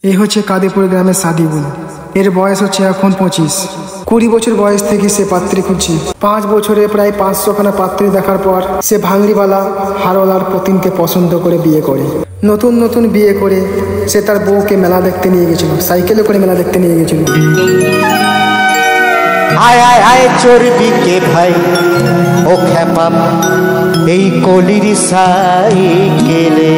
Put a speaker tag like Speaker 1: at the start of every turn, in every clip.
Speaker 1: এই হচ্ছে কাদিপুর গ্রামের সাদিবুল। এর বয়স হচ্ছে এখন 25। 20 বছর বয়স থেকে সে পাত্রী খুঁজছে। 5 বছরে প্রায় 500খানা পাত্রী দেখার পর সে ভাঙড়িওয়ালা হারওয়ালার প্রতিমকে পছন্দ করে বিয়ে করে। নতুন বিয়ে করে সে তার বউকে মেলা দেখতে নিয়ে গেছিল, সাইকেলে করে মেলা দেখতে নিয়ে গেছিল।
Speaker 2: আয় আয় আয় চর্বি কে ভাই ও খেপা এই কলির সাইকেলে।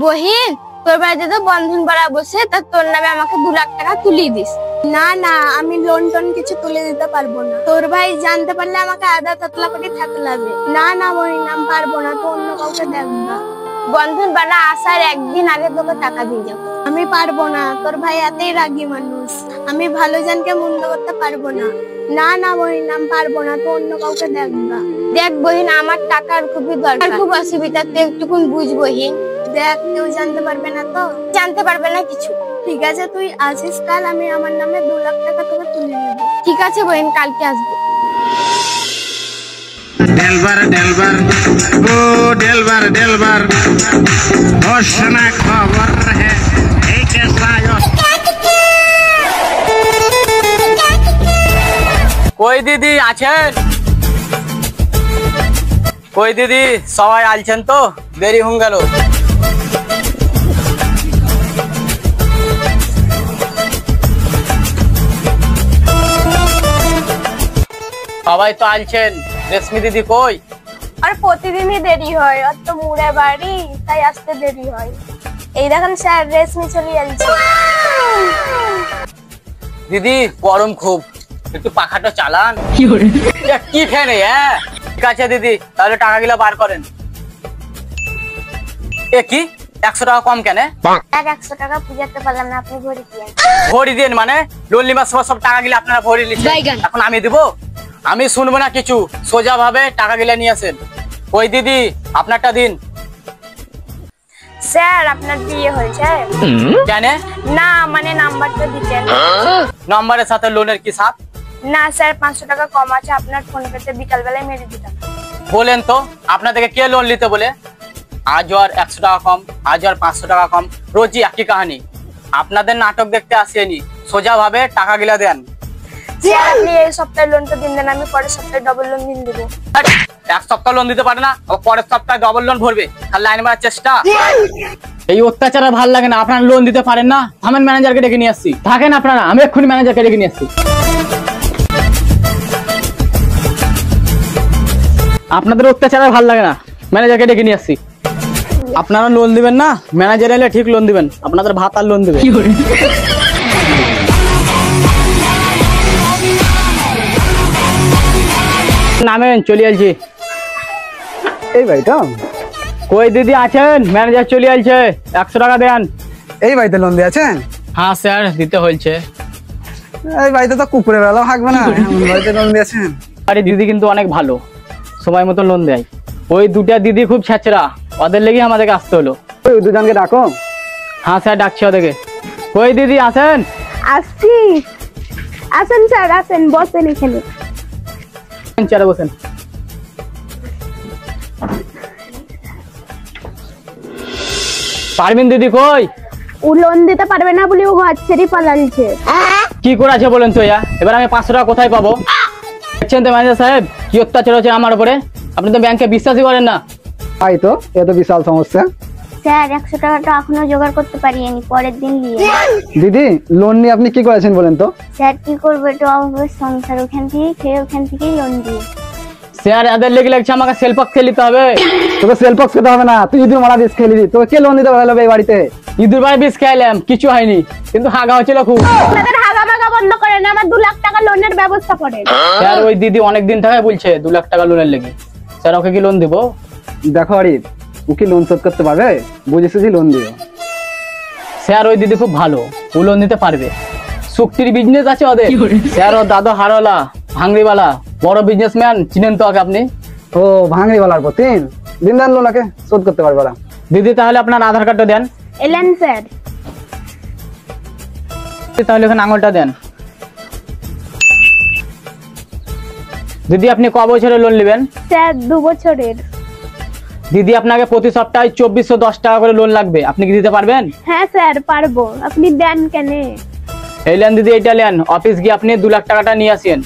Speaker 3: বহিন, তোর বাড়িতে তো বন্ধন পাড়া বসে, তা তোর নামে আমাকে 2 লাখ টাকা তুলিয়ে দিস। না না, আমি লোন টোন কিছু তুলে দিতে পারবো না। তোর ভাই জানতে পারলে আমাকে আদা ততলা করে থাকতে লাগবে। না না বহিন, আমি পারবো না, তো অন্য কাউকে দেখবা। বন্ধন পাড়া আসার একদিন আগে তোকে টাকা দিয়ে যাবো। আমি পারবো না, তোর ভাই এতই রাগী মানুষ, আমি ভালো জানকে মন্দ করতে পারবো না। না না বহিন, আমি পারবো না, তো অন্য কাউকে দেখবা। দেখ বহিন, আমার টাকার খুবই দরকার, খুব অসুবিধা, তুই একটুকুন বুঝ বহিন। দেখ, কেউ জানতে পারবে না তো? জানতে পারবে না কিছু। ঠিক আছে, তুই আসিস কাল, আমি আমার নামে 2 লাখ টাকা তোকে তুলে নেব। ঠিক আছে বহিন, কালকে আসবো।
Speaker 4: ডেলবার ডেলবার ও ডেলবার ডেলবার হোসনা খবর হে এই কেসা।
Speaker 5: কই দিদি আছেন? কই দিদি, সবাই আলছেন তো? দেরি হয়ে গেল। সবাই তো আলছেন, রেশমি দিদি কই?
Speaker 3: আর প্রতিদিনই দেরি হয়, আর তো মুড়ে বাড়ি, তাই আসতে দেরি হয়। এই দেখেন স্যার, রেশমি চলে যাচ্ছে।
Speaker 5: দিদি গরম খুব, একটু পাখাটা চালান। কি ফ্যান? হ্যাঁ ঠিক আছে দিদি, তাহলে টাকা গুলা বার করেন। এ কি 100 টাকা কম কেন?
Speaker 3: 100 টাকা বুঝাতে পারলাম না, আপনি ভরি দিন।
Speaker 5: ভরি দেন মানে? লোন নিবার সময় সব টাকা গুলা আপনারা ভরি নিচ্ছেন, এখন আমি দেবো? আমি শুনবো না কিছু, সোজা ভাবে টাকা গুলা নিয়ে আসেন। ওই দিদি আপনারটা দিন।
Speaker 3: স্যার, আপনার বিয়ে হয়েছে?
Speaker 5: কেন?
Speaker 3: না মানে নাম্বারটা দিতেন।
Speaker 5: নাম্বারের সাথে লোনের কি সাথ?
Speaker 3: না স্যার, 500 টাকা কম আছে, আপনার ফোন পেতে বিকাল বেলায় মেরে দিতাম।
Speaker 5: বলেন তো, আপনাদেরকে কে লোন নিতে বলে? আজ আর 100 টাকা কম, আজ আর 500 টাকা কম, রোজই একই কাহিনী। আপনাদের নাটক দেখতে আসেনি, সোজা ভাবে টাকা গিলা দেন।
Speaker 3: স্যার, আপনি এই সপ্তাহে লোনটা দিন দেন, আমি পরের সপ্তাহে ডবল লোন দিন দেবো।
Speaker 5: 1 সপ্তাহ লোন দিতে পারে না, পরের সপ্তাহে ডবল লোন ভরবে, আর লাইন মারার চেষ্টা। এই অত্যাচার ভালো লাগে না। আপনারা লোন দিতে পারেন না, থামেন, ম্যানেজারকে ডেকে নিয়ে আসছি। থাকেন আপনারা, আমি এক্ষুনি ম্যানেজারকে ডেকে নিয়ে আসছি। আপনাদের অত্যাচার ভালো লাগে না, ম্যানেজারকে ডেকে নিয়ে আসছি। আপনারা লোন দিবেন না, ম্যানেজার এলে ঠিক লোন দিবেন, আপনাদের ভাত আর লোন দিবেন। নামেন, চলে আসছি।
Speaker 1: এই ভাইটা
Speaker 5: কই দিদি আছেন? ম্যানেজার চলে আসছে, 100 টাকা দেন।
Speaker 1: এই বাড়িতে লোন দিয়েছেন?
Speaker 5: হ্যাঁ স্যার, দিতে হয়েছে।
Speaker 1: এই বাড়িতে তো কুকুরের বেলাও থাকবে না, বাড়িতে লোন দিয়েছেন?
Speaker 5: আরে দিদি কিন্তু অনেক ভালো, সময় মতো লোন দেয়। ওই 2টা দিদি খুব ছ্যাচরা, ওদের লেগে আমাদেরকে আসতে হলো।
Speaker 1: ওই 2জনকে ডাকো।
Speaker 5: হ্যাঁ স্যার, ডাকছি ওদেরকে। কই দিদি আসেন?
Speaker 3: আসছি। আসেন স্যার, আসেন, বসেন এখানে।
Speaker 5: চেয়ারে বসেন। পারবেন দিদি কই?
Speaker 3: ও লোন দিতে পারবে না বলে ও ঘর ছেড়ে পালাচ্ছে।
Speaker 5: কি করেছে বলেন তো? এবার আমি 500 টাকা কোথায় পাবো? দেখছেন তো ম্যানেজার সাহেব, কি অত্যাচার হচ্ছে আমার উপরে। আপনি তো ব্যাংকে বিশ্বাসই করেন না।
Speaker 1: তাই তো, এত বিশাল সমস্যা।
Speaker 3: স্যার, 100 টাকাটা এখনো জোগাড় করতে পারিনি, পরের দিন নিয়ে।
Speaker 1: দিদি, লোন নিয়ে আপনি কি করেছেন বলেন তো?
Speaker 3: স্যার, কি করবো, একটু অভাবের সংসার, ওখান থেকে খেয়ে ওখান থেকেই লোন দিই।
Speaker 5: স্যার, এদের লেগে লাগছে আমাকে সেলপক্স খেলিতে হবে।
Speaker 1: তোকে সেলপক্স খেতে হবে না, তুই ইঁদুর মারা বিষ খেলি। তোকে কে লোন দিতে পারবে এই বাড়িতে?
Speaker 5: ইঁদুর মারা বিষ খাইলাম, কিছু হয়নি, কিন্তু হাগা হচ্ছিল খুব।
Speaker 3: হাগা টাকা বন্ধ করেন, আমার 2 লাখ টাকা লোনের ব্যবস্থা করেন।
Speaker 5: স্যার ওই দিদি অনেকদিন থেকে বলছে 2 লাখ টাকা লোনের লেগে। স্যার ওকে কি লোন দিব?
Speaker 6: দেখো আরিফ, ও কি লোন শোধ করতে পারবে? বুঝেছি যে লোন দিও।
Speaker 5: স্যার ওই দিদি খুব ভালো, ও লোন দিতে পারবে। শক্তির বিজনেস আছে ওদের। স্যার ও দাদা হারওয়ালা, ভাঙড়িওয়ালা, বড় বিজনেসম্যান, চিনেন তো ওকে আপনি?
Speaker 6: ও ভাঙড়িওয়ালার প্রতিন দিন দেন লোনাকে শোধ করতে পারবে ওরা।
Speaker 5: দিদি তাহলে আপনার আধার কার্ডটা দেন।
Speaker 3: এলেন স্যার।
Speaker 5: তাহলে এখানে আঙুলটা দেন। দিদি আপনি ক বছরের লোন নেবেন?
Speaker 3: স্যার 2 বছরের।
Speaker 5: দিদি আপনাকে প্রতি সপ্তাহে 2410 টাকা করে লোন লাগবে, আপনি কি দিতে পারবেন?
Speaker 3: হ্যাঁ স্যার পারবো, আপনি দেন কেন?
Speaker 5: এই লেন দিদি, এইটা লেন, অফিস গিয়ে আপনি 2 লাখ টাকাটা নিয়ে আসেন।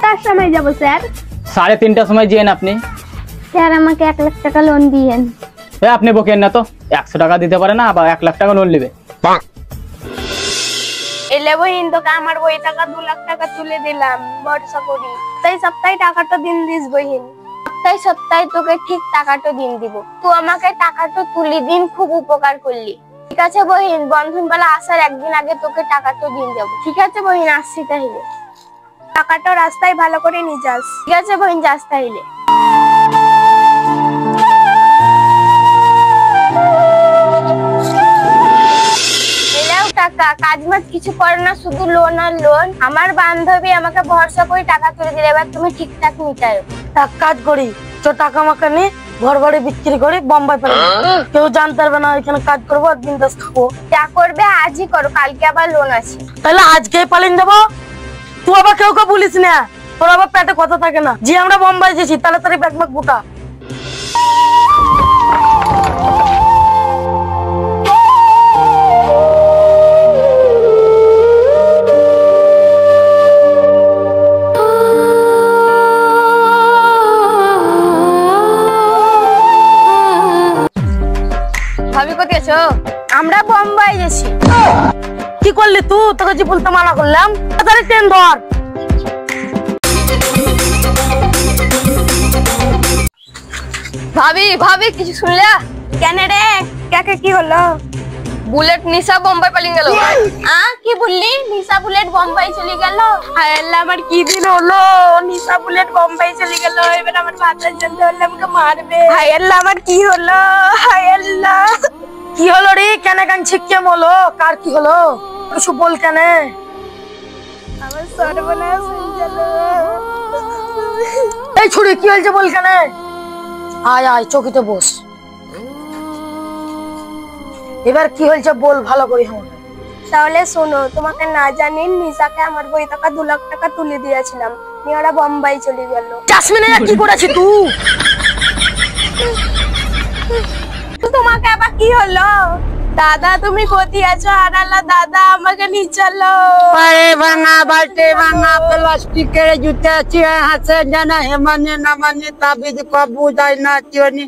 Speaker 3: তার সময় যাব স্যার।
Speaker 5: 3:30টার সময় যেন আপনি।
Speaker 3: স্যার আমাকে 1 লাখ টাকা লোন দিয়েন।
Speaker 5: আপনি বকেন না তো, 100 টাকা দিতে পারে না, আবার 1 লাখ টাকা লোন নেবে।
Speaker 3: এলে বহিন তোকে আমার বই টাকা 2 লাখ টাকা তুলে দিলাম ভরসা করি, তাই সপ্তাহে টাকাটা দিন দিস বহিন। সপ্তাহে তোকে ঠিক টাকাটা দিন দিব। তুই আমাকে টাকাটা তুলি দিন, খুব উপকার করলি। ঠিক আছে বহিন, বন্ধন বেলা আসার একদিন আগে তোকে টাকাটা দিন দেবো। ঠিক আছে বহিন, আসছি তাইলে। টাকাটা রাস্তায় ভালো করে নিয়ে যাস। ঠিক আছে বহিন, যাস তাইলে। টাকা কাজ মাজ কিছু করে না, শুধু লোন আর লোন। আমার বান্ধবী আমাকে ভরসা করে টাকা তুলে দিলে, এবার তুমি ঠিকঠাক মিটাও।
Speaker 7: এক কাজ করি, তো টাকা মাকা নিয়ে ঘর বাড়ি বিক্রি করে বোম্বাই পাঠাবো, কেউ জানতে পারবে না এখানে কাজ করবো আর বিন্দাস খাবো।
Speaker 3: যা করবে আজই করো, কালকে আবার লোন আছে।
Speaker 7: তাহলে আজকেই পালিয়ে যাবো। তুই আবার কেউ বলিস না, তোর আবার পেটে কথা থাকে না যে আমরা বোম্বাই যেছি, তাহলে তার ব্যাগ ম্যাগ গোটা।
Speaker 3: ভাবি কোথায় আছো? আমরা বোম্বাই যাচ্ছি।
Speaker 7: কি করলি তুই? তোকে যে বলতে মানা করলাম, তাড়াতাড়ি ট্রেন ধর।
Speaker 3: ভাবি ভাবি কিছু শুনলা? কেন রে, কাকে কি হলো? বুলেট নিশা বোম্বাই পালিয়ে গেল। কি বললি? নিশা বুলেট বোম্বাই চলে গেল? হায় আল্লাহ, আমার কি দিন হলো, নিশা বুলেট বোম্বাই চলে গেল। এবার আমার ভাতার জন্য হলে আমাকে মারবে। হায় আল্লাহ, আমার কি হলো? হায় আল্লাহ,
Speaker 7: কি হলো রে? কেন কাঁদছিস? কে হলো? কার কি হলো? কিছু বল কেন?
Speaker 3: আমার সর্বনাশ হয়ে গেল।
Speaker 7: এই ছুরি কি হয়েছে বল কেন? আয় আয় চকিতে বস। এবার কি হয়েছে বল ভালো করে।
Speaker 3: তাহলে শোনো, তোমাকে না জানি নিশাকে আমার বই টাকা 2 লাখ টাকা তুলে দিয়েছিলাম, নিয়ে ওরা বোম্বাই চলে গেল।
Speaker 7: জাসমিনে কি করেছিস তুই?
Speaker 3: তোমাকে আবার কি হলো? দাদা তুমি কোথায় আছো? আনালা দাদা, আমাকে নিয়ে চলো।
Speaker 8: পায়ে ভাঙা বাল্টি ভাঙা প্লাস্টিকের জুতে আছে হাসে জানা হে মানে না মানে তাবিজ কবু যায় না চিনি